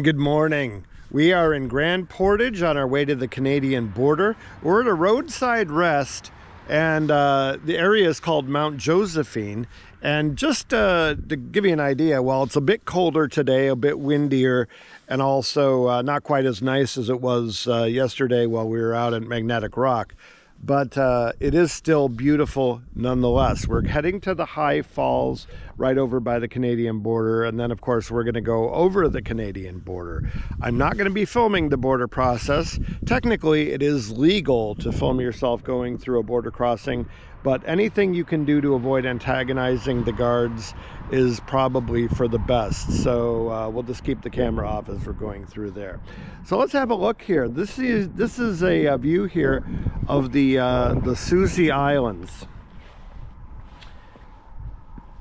And good morning. We are in Grand Portage on our way to the Canadian border. We're at a roadside rest, and the area is called Mount Josephine. And just to give you an idea, well, it's a bit colder today, a bit windier, and also not quite as nice as it was yesterday while we were out at Magnetic Rock. But it is still beautiful nonetheless. We're heading to the High Falls right over by the Canadian border, and then of course we're going to go over the Canadian border. I'm not going to be filming the border process. Technically it is legal to film yourself going through a border crossing, but anything you can do to avoid antagonizing the guards is probably for the best. So we'll just keep the camera off as we're going through there. So let's have a look here. This is a view here of the Susie Islands.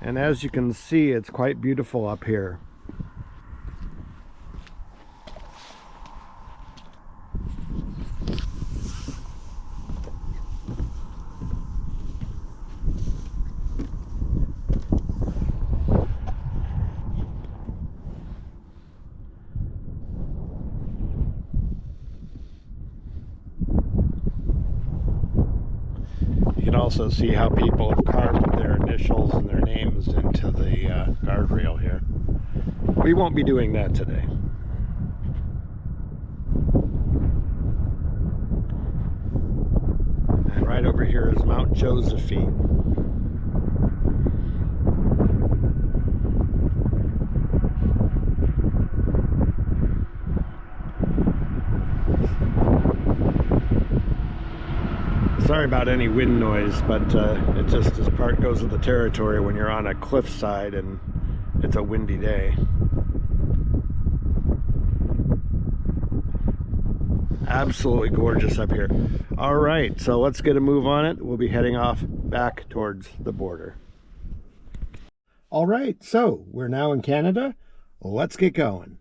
And as you can see, it's quite beautiful up here. You can also see how people have carved their initials and their names into the guardrail here. We won't be doing that today. And right over here is Mount Josephine. Sorry about any wind noise, but it just is part goes with the territory when you're on a cliffside and it's a windy day. Absolutely gorgeous up here. All right, so let's get a move on it. We'll be heading off back towards the border. All right, so we're now in Canada. Let's get going.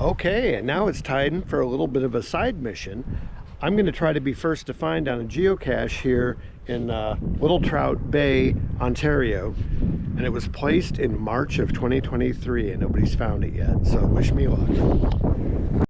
Okay, and now it's time for a little bit of a side mission. I'm going to try to be first to find on a geocache here in Little Trout Bay, Ontario. And it was placed in March of 2023 and nobody's found it yet. So wish me luck.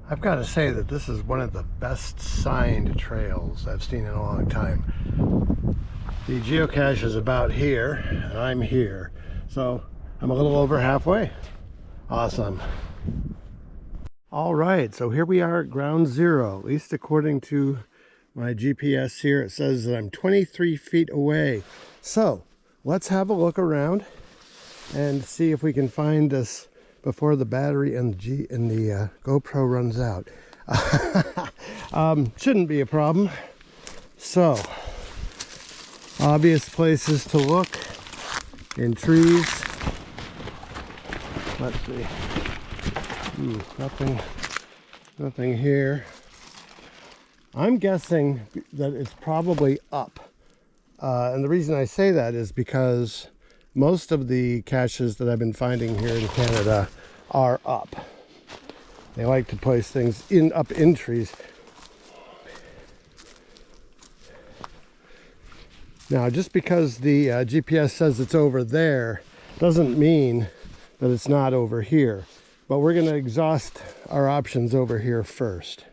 I've got to say that this is one of the best signed trails I've seen in a long time. The geocache is about here, and I'm here. So I'm a little over halfway. Awesome. All right, so here we are at ground zero. At least according to my GPS here, it says that I'm 23 feet away. So let's have a look around and see if we can find this before the battery in the GoPro runs out. Shouldn't be a problem. So, obvious places to look in trees. Let's see. Nothing here. I'm guessing that it's probably up. And the reason I say that is because most of the caches that I've been finding here in Canada are up. They like to place things up in trees. Now, just because the GPS says it's over there doesn't mean that it's not over here. But we're going to exhaust our options over here first.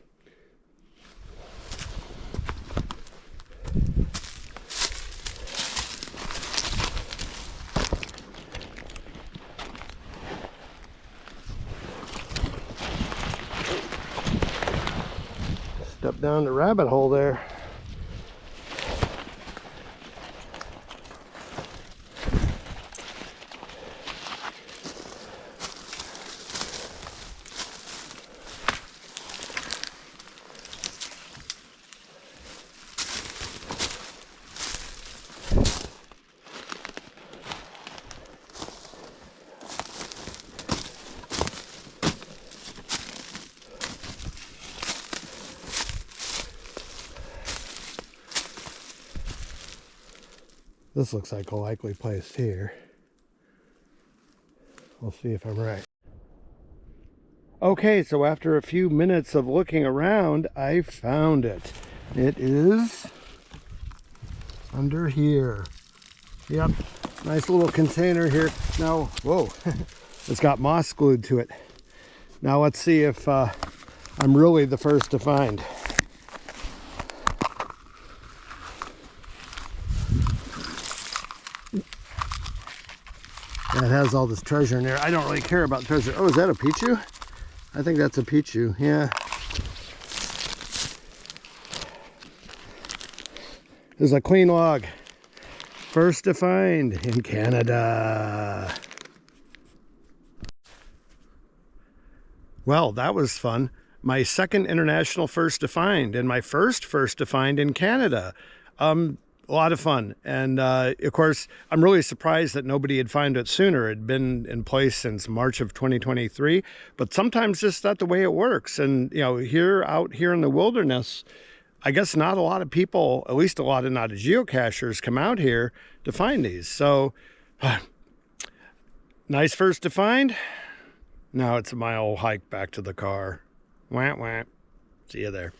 Step down the rabbit hole there. This looks like a likely place here. We'll see if I'm right. Okay, so after a few minutes of looking around, I found it. It is under here. Yep, nice little container here. Now, whoa, it's got moss glued to it. Now let's see if I'm really the first to find. It has all this treasure in there. I don't really care about treasure. Oh, is that a Pichu? I think that's a Pichu, yeah. There's a clean log. First to find in Canada. Well, that was fun. My second international first to find, and my first to find in Canada. A lot of fun. And of course, I'm really surprised that nobody had found it sooner. It had been in place since March of 2023, but sometimes just not the way it works. And, you know, out here in the wilderness, I guess not a lot of people, at least a lot of not geocachers, come out here to find these. So nice first to find. Now it's a mile hike back to the car. Wah, wah. See you there.